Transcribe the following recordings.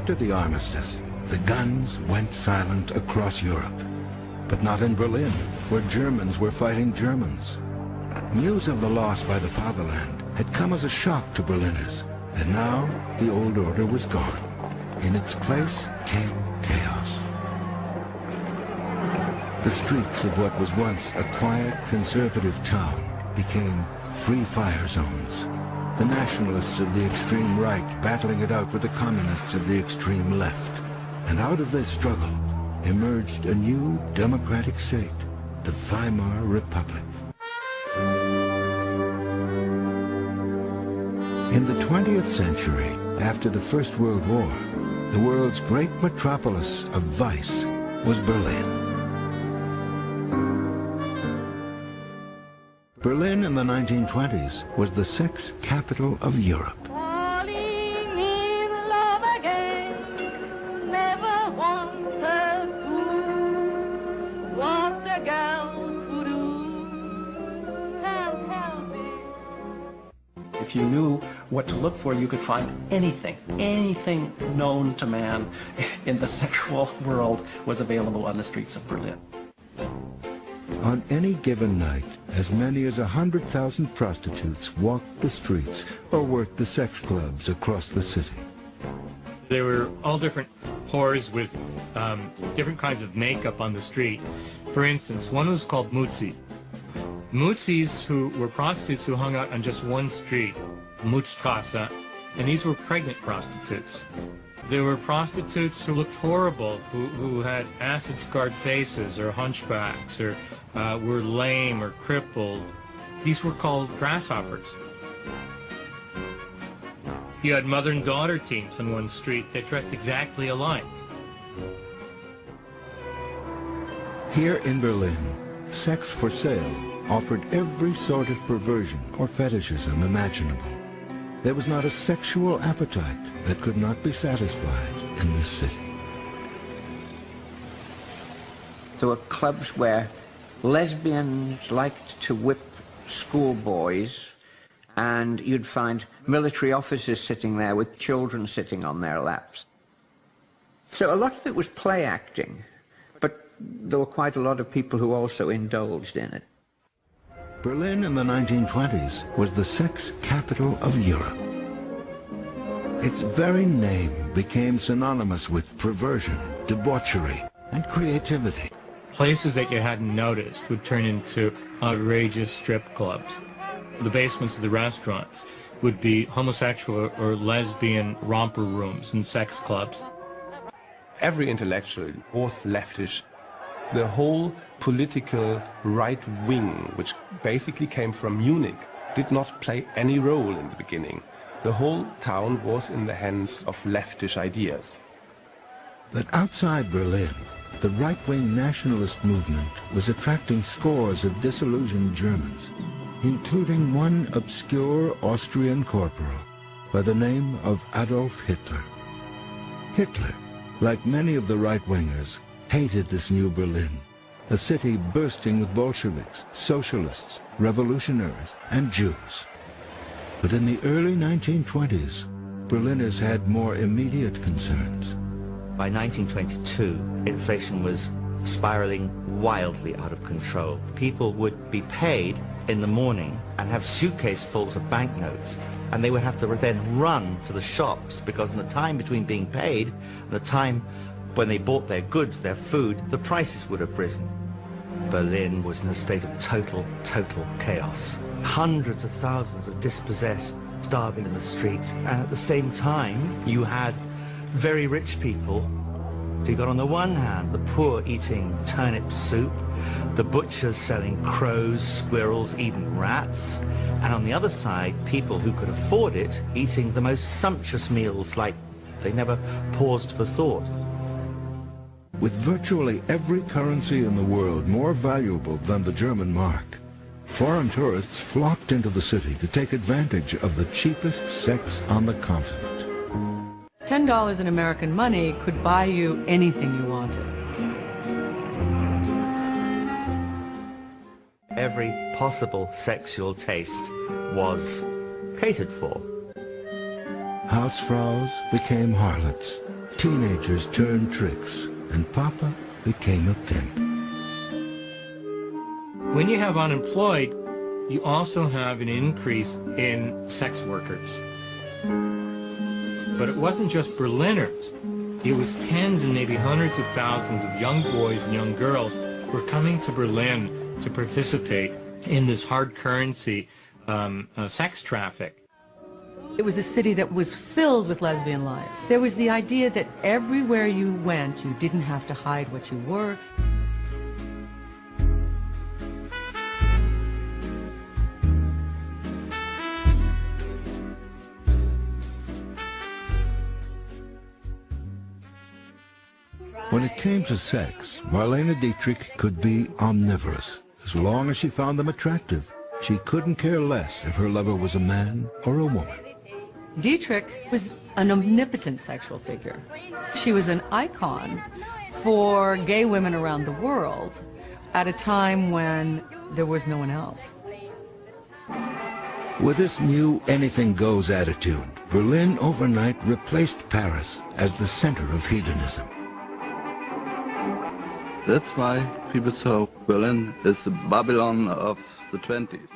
After the armistice, the guns went silent across Europe. But not in Berlin, where Germans were fighting Germans. News of the loss by the fatherland had come as a shock to Berliners, and now the old order was gone. In its place came chaos. The streets of what was once a quiet, conservative town became free fire zones. The nationalists of the extreme right battling it out with the communists of the extreme left. And out of this struggle emerged a new democratic state, the Weimar Republic. In the 20th century, after the First World War, the world's great metropolis of vice was Berlin. Berlin in the 1920s was the sex capital of Europe. If you knew what to look for, you could find anything known to man in the sexual world was available on the streets of Berlin. On any given night, as many as 100,000 prostitutes walked the streets or worked the sex clubs across the city. There were all different whores with different kinds of makeup on the street. For instance, one was called Mutzi. Mutzis who were prostitutes who hung out on just one street, Mutzstrasse, and these were pregnant prostitutes. There were prostitutes who looked horrible, who had acid-scarred faces or hunchbacks or were lame or crippled. These were called grasshoppers. You had mother and daughter teams on one street that dressed exactly alike. Here in Berlin, sex for sale offered every sort of perversion or fetishism imaginable. There was not a sexual appetite that could not be satisfied in this city. There were clubs where lesbians liked to whip schoolboys, and you'd find military officers sitting there with children sitting on their laps. So a lot of it was play acting, but there were quite a lot of people who also indulged in it. Berlin in the 1920s was the sex capital of Europe. Its very name became synonymous with perversion, debauchery, and creativity. Places that you hadn't noticed would turn into outrageous strip clubs. The basements of the restaurants would be homosexual or lesbian romper rooms and sex clubs. Every intellectual was leftish. The whole political right wing, which basically came from Munich, did not play any role in the beginning. The whole town was in the hands of leftish ideas. But outside Berlin, the right-wing nationalist movement was attracting scores of disillusioned Germans, including one obscure Austrian corporal by the name of Adolf Hitler. Hitler, like many of the right-wingers, hated this new Berlin, a city bursting with Bolsheviks, socialists, revolutionaries, and Jews. But in the early 1920s, Berliners had more immediate concerns. By 1922, inflation was spiraling wildly out of control. People would be paid in the morning and have suitcasefuls of banknotes, and they would have to then run to the shops because in the time between being paid and the time when they bought their goods, their food, the prices would have risen. Berlin was in a state of total chaos. Hundreds of thousands of dispossessed, starving in the streets, and at the same time, you had very rich people. So you got on the one hand the poor eating turnip soup, the butchers selling crows, squirrels, even rats, and on the other side, people who could afford it eating the most sumptuous meals like they never paused for thought. With virtually every currency in the world more valuable than the German mark, foreign tourists flocked into the city to take advantage of the cheapest sex on the continent. $10 in American money could buy you anything you wanted. Every possible sexual taste was catered for. Hausfraus became harlots, teenagers turned tricks, and Papa became a pimp. When you have unemployed, you also have an increase in sex workers. But it wasn't just Berliners. It was tens and maybe hundreds of thousands of young boys and young girls who were coming to Berlin to participate in this hard currency sex traffic. It was a city that was filled with lesbian life. There was the idea that everywhere you went, you didn't have to hide what you were. When it came to sex, Marlene Dietrich could be omnivorous. As long as she found them attractive, she couldn't care less if her lover was a man or a woman. Dietrich was an omnipotent sexual figure. She was an icon for gay women around the world at a time when there was no one else. With this new anything-goes attitude, Berlin overnight replaced Paris as the center of hedonism. That's why people saw Berlin as the Babylon of the 20s.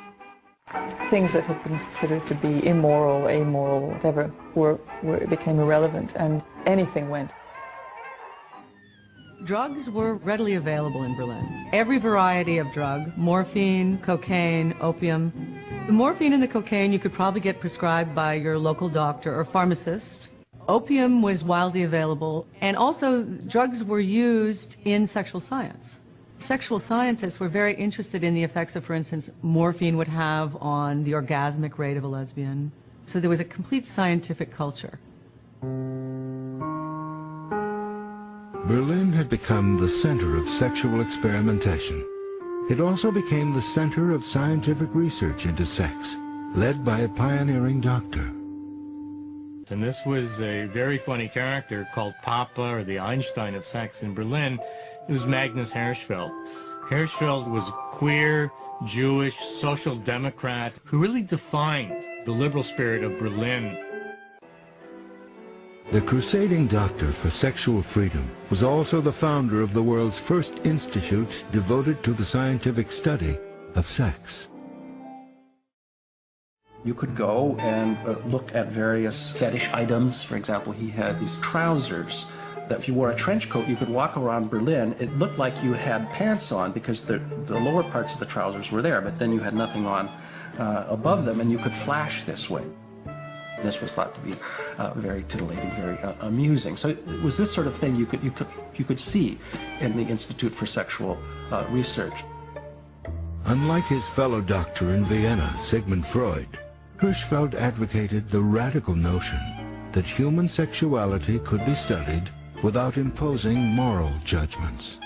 Things that had been considered to be immoral, amoral, whatever, became irrelevant, and anything went. Drugs were readily available in Berlin. Every variety of drug, morphine, cocaine, opium. The morphine and the cocaine you could probably get prescribed by your local doctor or pharmacist. Opium was widely available, and also drugs were used in sexual science. Sexual scientists were very interested in the effects of, for instance, morphine would have on the orgasmic rate of a lesbian. So there was a complete scientific culture. Berlin had become the center of sexual experimentation. It also became the center of scientific research into sex, led by a pioneering doctor. And this was a very funny character called Papa, or the Einstein of sex in Berlin. It was Magnus Hirschfeld. Hirschfeld was a queer, Jewish, social democrat who really defined the liberal spirit of Berlin. The crusading doctor for sexual freedom was also the founder of the world's first institute devoted to the scientific study of sex. You could go and look at various fetish items. For example, he had these trousers that if you wore a trench coat, you could walk around Berlin. It looked like you had pants on because the lower parts of the trousers were there, but then you had nothing on above them, and you could flash this way. This was thought to be very titillating, very amusing. So it was this sort of thing you could see in the Institute for Sexual Research. Unlike his fellow doctor in Vienna, Sigmund Freud, Hirschfeld advocated the radical notion that human sexuality could be studied without imposing moral judgments.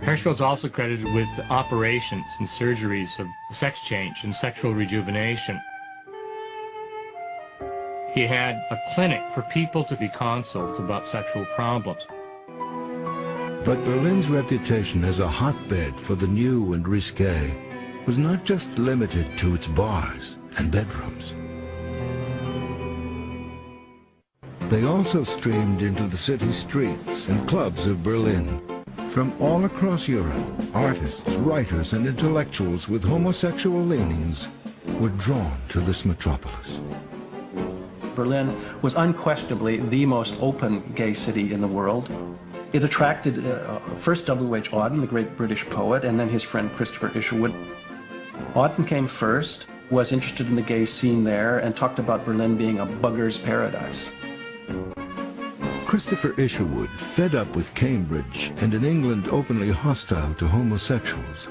Hirschfeld's also credited with operations and surgeries of sex change and sexual rejuvenation. He had a clinic for people to be consulted about sexual problems. But Berlin's reputation as a hotbed for the new and risque was not just limited to its bars and bedrooms. They also streamed into the city streets and clubs of Berlin. From all across Europe, artists, writers, and intellectuals with homosexual leanings were drawn to this metropolis. Berlin was unquestionably the most open gay city in the world. It attracted first W.H. Auden, the great British poet, and then his friend Christopher Isherwood. Auden came first, was interested in the gay scene there, and talked about Berlin being a bugger's paradise. Christopher Isherwood, fed up with Cambridge and an England openly hostile to homosexuals,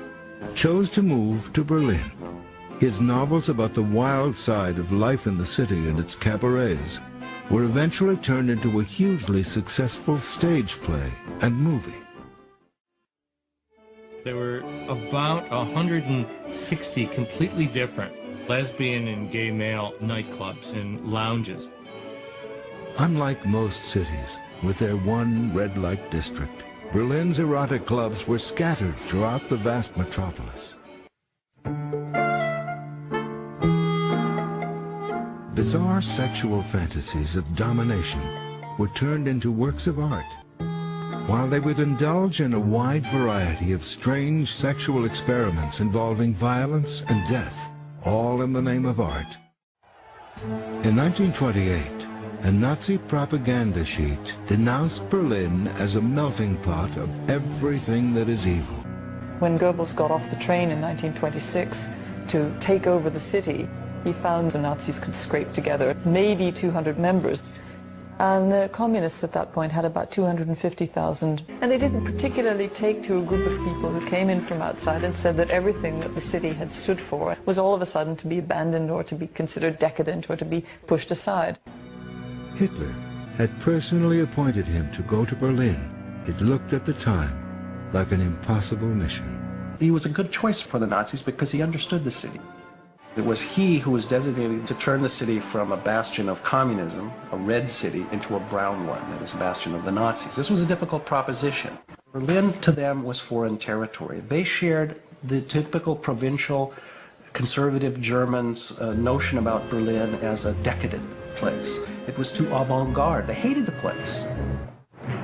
chose to move to Berlin. His novels about the wild side of life in the city and its cabarets were eventually turned into a hugely successful stage play and movie. There were about 160 completely different lesbian and gay male nightclubs and lounges. Unlike most cities, with their one red light district, Berlin's erotic clubs were scattered throughout the vast metropolis. Bizarre sexual fantasies of domination, were turned into works of art, while they would indulge in a wide variety of strange sexual experiments involving violence and death, all in the name of art. In 1928, a Nazi propaganda sheet denounced Berlin as a melting pot of everything that is evil. When Goebbels got off the train in 1926 to take over the city, he found the Nazis could scrape together maybe 200 members. And the communists at that point had about 250,000. And they didn't particularly take to a group of people who came in from outside and said that everything that the city had stood for was all of a sudden to be abandoned or to be considered decadent or to be pushed aside. Hitler had personally appointed him to go to Berlin. It looked at the time like an impossible mission. He was a good choice for the Nazis because he understood the city. It was he who was designated to turn the city from a bastion of communism, a red city, into a brown one, that is a bastion of the Nazis. This was a difficult proposition. Berlin to them was foreign territory. They shared the typical provincial conservative Germans' notion about Berlin as a decadent place. It was too avant-garde. They hated the place.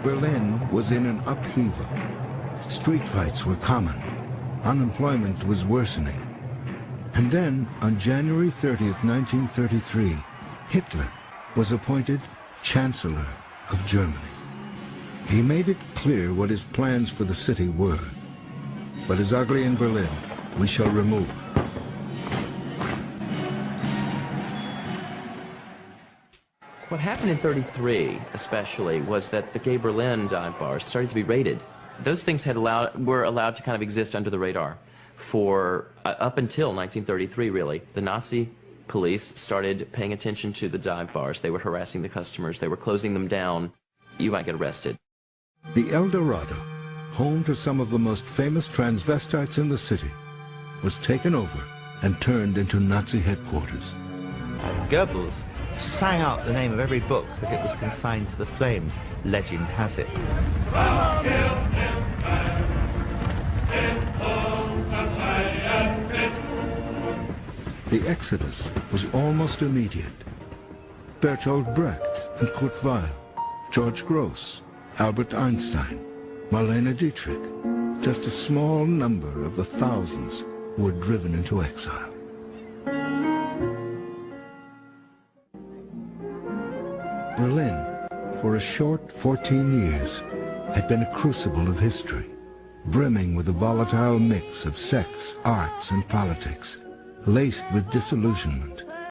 Berlin was in an upheaval. Street fights were common. Unemployment was worsening. And then, on January 30th, 1933, Hitler was appointed Chancellor of Germany. He made it clear what his plans for the city were. What is ugly in Berlin, we shall remove. What happened in '33, especially, was that the gay Berlin dive bars started to be raided. Those things were allowed to kind of exist under the radar for up until 1933, really. The Nazi police started paying attention to the dive bars. They were harassing the customers. They were closing them down. You might get arrested. The El Dorado, home to some of the most famous transvestites in the city, was taken over and turned into Nazi headquarters. Goebbels sang out the name of every book as it was consigned to the flames. Legend has it. The exodus was almost immediate. Bertolt Brecht and Kurt Weill, George Gross, Albert Einstein, Marlene Dietrich, just a small number of the thousands who were driven into exile. Berlin, for a short 14 years, had been a crucible of history, brimming with a volatile mix of sex, arts, and politics, laced with disillusionment,